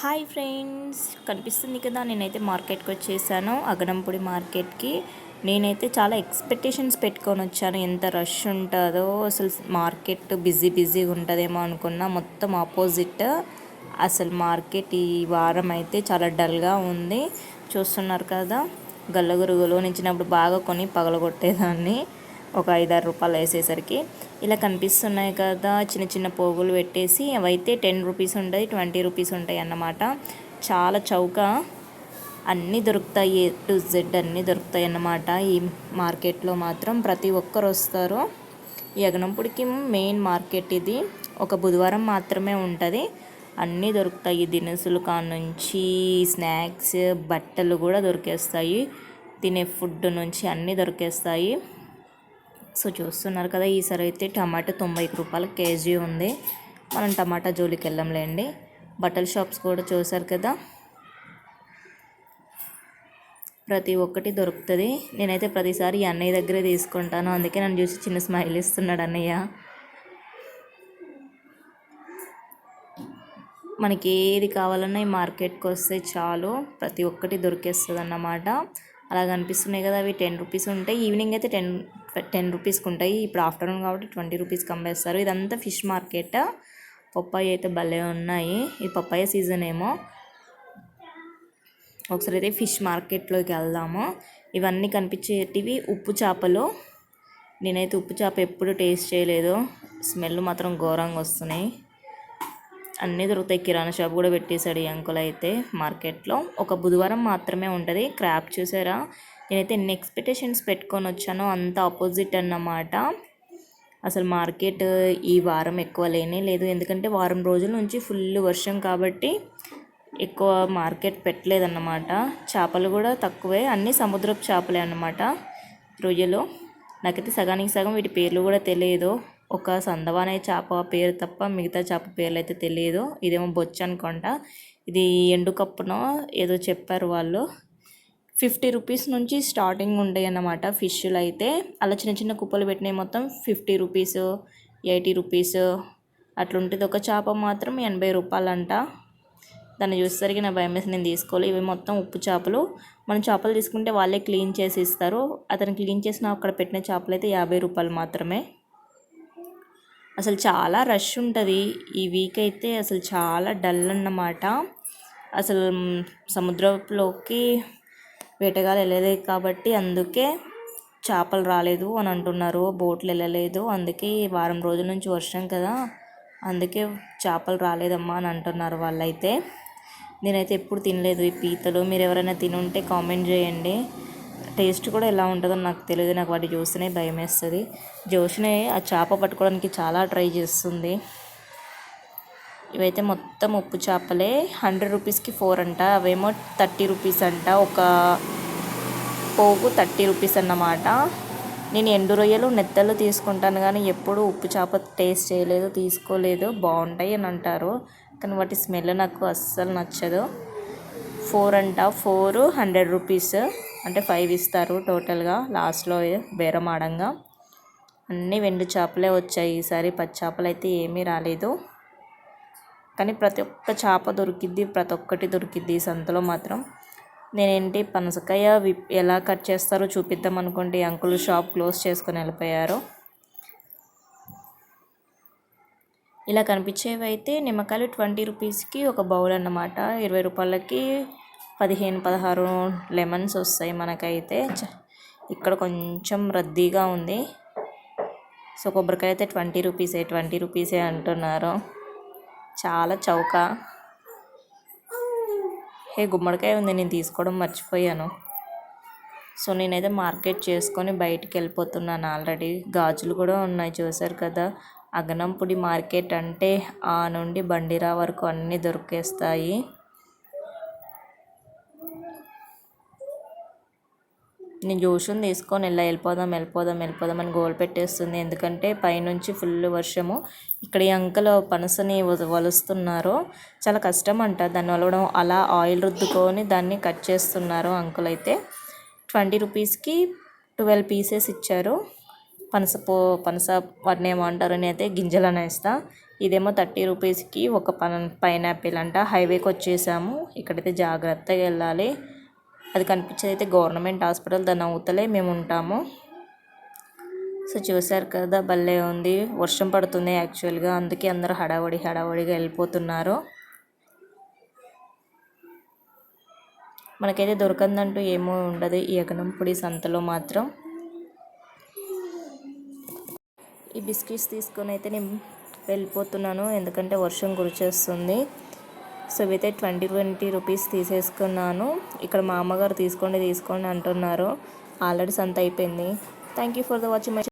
Hi friends, కనిపిస్తుంది కదా. నేనైతే మార్కెట్కి వచ్చేసాను, అగనంపూడి మార్కెట్కి. నేనైతే చాలా ఎక్స్పెక్టేషన్స్ పెట్టుకొని వచ్చాను. ఎంత రష్ ఉంటుందో, అసలు మార్కెట్ బిజీగా ఉంటుందేమో అనుకున్నా. మొత్తం ఆపోజిట్. అసలు మార్కెట్ ఈ వారం అయితే చాలా డల్గా ఉంది. చూస్తున్నారు కదా, గల్లగురుగులో నించినప్పుడు బాగా కొని పగలగొట్టేదాన్ని ఒక 5-6 రూపాయలు వేసేసరికి. ఇలా కనిపిస్తున్నాయి కదా, చిన్న చిన్న పోగులు పెట్టేసి. అవైతే 10 రూపీస్ ఉంటాయి, 20 రూపీస్ ఉంటాయి అన్నమాట. చాలా చౌక, అన్నీ దొరుకుతాయి, టు జెడ్ అన్నీ దొరుకుతాయి అన్నమాట. ఈ మార్కెట్లో మాత్రం ప్రతి ఒక్కరు వస్తారు. ఈ అగనంపూడికి మెయిన్ మార్కెట్ ఇది. ఒక బుధవారం మాత్రమే ఉంటుంది. అన్నీ దొరుకుతాయి, దినుసులు కానుంచి స్నాక్స్, బట్టలు కూడా దొరికేస్తాయి. తినే ఫుడ్ నుంచి అన్నీ దొరికేస్తాయి. సో చూస్తున్నారు కదా, ఈసారి అయితే టమాటా 90 రూపాయల కేజీ ఉంది. మనం టమాటా జోలికి వెళ్ళంలేండి. బట్టల షాప్స్ కూడా చూసారు కదా, ప్రతి ఒక్కటి దొరుకుతుంది. నేనైతే ప్రతిసారి ఈ అన్నయ్య దగ్గరే తీసుకుంటాను, అందుకే నన్ను చూసి చిన్న స్మైల్ ఇస్తున్నాడు అన్నయ్య. మనకి ఏది కావాలన్నా ఈ మార్కెట్కి వస్తే చాలు, ప్రతి ఒక్కటి దొరికేస్తుంది అన్నమాట. అలా కనిపిస్తున్నాయి కదా, అవి 10 రూపీస్ ఉంటాయి. ఈవినింగ్ అయితే 10 రూపీస్కి ఉంటాయి. ఇప్పుడు ఆఫ్టర్నూన్ కాబట్టి 20 రూపీస్కి అమ్మేస్తారు. ఇదంతా ఫిష్ మార్కెట్. పప్పాయ అయితే భలే ఉన్నాయి. ఈ పప్పాయ సీజన్ ఏమో. ఒకసారి అయితే ఫిష్ మార్కెట్లోకి వెళ్దాము. ఇవన్నీ కనిపించేటివి ఉప్పు చేపలు. నేనైతే ఉప్పు చేప ఎప్పుడు టేస్ట్ చేయలేదు, స్మెల్ మాత్రం ఘోరంగా వస్తున్నాయి. అన్నీ దొరుకుతాయి. కిరాణా షాప్ కూడా పెట్టేశాడు ఈ అంకుల్ అయితే మార్కెట్లో. ఒక బుధవారం మాత్రమే ఉంటుంది. క్రాప్ చూసారా, నేనైతే ఎన్ని ఎక్స్పెక్టేషన్స్ పెట్టుకొని వచ్చానో అంత ఆపోజిట్ అన్నమాట. అసలు మార్కెట్ ఈ వారం ఎక్కువ లేనే లేదు, ఎందుకంటే వారం రోజుల నుంచి ఫుల్ వర్షం కాబట్టి ఎక్కువ మార్కెట్ పెట్టలేదన్నమాట. చేపలు కూడా తక్కువే, అన్నీ సముద్రపు చేపలే అన్నమాట. రొయ్యలు నాకైతే సగానికి సగం వీటి పేర్లు కూడా తెలియదు. ఒక సందవానే చేప పేరు తప్ప మిగతా చేప పేర్లు అయితే తెలియదు. ఇదేమో బొచ్చు అనుకుంటా, ఇది ఎండు కప్పునో ఏదో చెప్పారు వాళ్ళు. 50 రూపీస్ నుంచి స్టార్టింగ్ ఉంటాయి అన్నమాట ఫిష్లు అయితే. అలా చిన్న చిన్న కుప్పలు పెట్టినవి మొత్తం 50 రూపీస్, 80 రూపీస్ అట్లుంటుంది. ఒక చేప మాత్రం 80 రూపాయలు అంట. దాన్ని చూసేసరికి నా భయం వేసి నేను తీసుకోవాలి. ఇవి మొత్తం ఉప్పు చేపలు. మనం చేపలు తీసుకుంటే వాళ్ళే క్లీన్ చేసి ఇస్తారు. అతను క్లీన్ చేసిన అక్కడ పెట్టిన చేపలు అయితే 50 రూపాయలు మాత్రమే. అసలు చాలా రష్ ఉంటుంది ఈ వీక్ అయితే. అసలు చాలా డల్ అన్నమాట. అసలు సముద్రంలోకి వేటగాలు వెళ్ళలేదు కాబట్టి అందుకే చేపలు రాలేదు అని అంటున్నారు. బోట్లు వెళ్ళలేదు, అందుకే వారం రోజుల నుంచి వర్షం కదా, అందుకే చేపలు రాలేదమ్మా అని అంటున్నారు వాళ్ళైతే. నేనైతే ఎప్పుడు తినలేదు ఈ పీతలు. మీరు ఎవరైనా తినుంటే కామెంట్ చేయండి. టేస్ట్ కూడా ఎలా ఉంటుందో నాకు తెలియదు, నాకు వాటి చూస్తేనే భయం వేస్తుంది. జోష్నే ఆ చేప పట్టుకోవడానికి చాలా ట్రై చేస్తుంది. ఇవైతే మొత్తం ఉప్పు చేపలే. 100 రూపీస్కి 4 అంట. అవేమో 30 రూపీస్ అంట. ఒక పోగు 30 రూపీస్ అన్నమాట. నేను ఎండు రొయ్యలు, నెత్తలు తీసుకుంటాను కానీ ఎప్పుడు ఉప్పు చేప టేస్ట్ చేయలేదు, తీసుకోలేదు. బాగుంటాయి అని అంటారు కానీ వాటి స్మెల్ నాకు అస్సలు నచ్చదు. 4 అంట. 4 100 రూపీస్ అంటే 5 ఇస్తారు టోటల్గా లాస్ట్లో బేరం ఆడంగా. అన్నీ వెండి చేపలే వచ్చాయి ఈసారి, పచ్చి చేపలు అయితే ఏమీ రాలేదు. కానీ ప్రతి ఒక్క చేప దొరికిద్ది, ప్రతి ఒక్కటి దొరికిద్ది ఈ సంతలో మాత్రం. నేనేంటి పనసకాయ ఎలా కట్ చేస్తారో చూపిద్దాం అనుకుంటే అంకుల్ షాప్ క్లోజ్ చేసుకొని వెళ్ళిపోయారు. ఇలా కనిపించేవి అయితే నిమ్మకాయలు 20 రూపీస్కి ఒక బౌల్ అన్నమాట. 20 రూపాయలకి 15-16 లెమన్స్ వస్తాయి మనకైతే. ఇక్కడ కొంచెం రద్దీగా ఉంది. సో కొబ్బరికాయ అయితే 20 రూపీసే అంటున్నారు. చాలా చౌక. గుమ్మడికాయ ఉంది, నేను తీసుకోవడం మర్చిపోయాను. సో నేనైతే మార్కెట్ చేసుకొని బయటికి వెళ్ళిపోతున్నాను ఆల్రెడీ. గాజులు కూడా ఉన్నాయి చూసారు కదా. అగనంపూడి మార్కెట్ అంటే ఆ నుండి బండిరా వరకు అన్నీ దొరికేస్తాయి. నేను జోషుని తీసుకొని వెళ్ళిపోదాం అని గోల్ పెట్టేస్తుంది, ఎందుకంటే పైనుంచి ఫుల్ వర్షము. ఇక్కడ ఈ అంకుల్ పనసని వలుస్తున్నారు. చాలా కష్టం అంట దాన్ని వలవడం. అలా ఆయిల్ రుద్దుకొని దాన్ని కట్ చేస్తున్నారు అంకుల్ అయితే. 20 రూపీస్కి 12 పీసెస్ ఇచ్చారు. పనస వాటిని ఏమంటారు, అని అయితే గింజలు అనేస్తా. ఇదేమో 30 రూపీస్కి ఒక పైనాపిల్ అంట. హైవేకి వచ్చేసాము. ఇక్కడైతే జాగ్రత్తగా వెళ్ళాలి. అది కనిపించేది అయితే గవర్నమెంట్ హాస్పిటల్, దాని అవతలే మేము ఉంటాము. సో చూసారు కదా, భలే ఉంది. వర్షం పడుతుంది యాక్చువల్గా, అందుకే అందరూ హడావడిగా వెళ్ళిపోతున్నారు. మనకైతే దొరకందంటూ ఏమో ఉండదు ఈ ఎగనంపొడి సంతలో మాత్రం. ఈ బిస్కెట్స్ తీసుకొని అయితే నేను వెళ్ళిపోతున్నాను, ఎందుకంటే వర్షం కురిచేస్తుంది. సో ఇవైతే 20 రూపీస్ తీసేసుకున్నాను. ఇక్కడ మా అమ్మగారు తీసుకోండి అంటున్నారు. ఆల్రెడీ సంత అయిపోయింది. Thank you for the watching my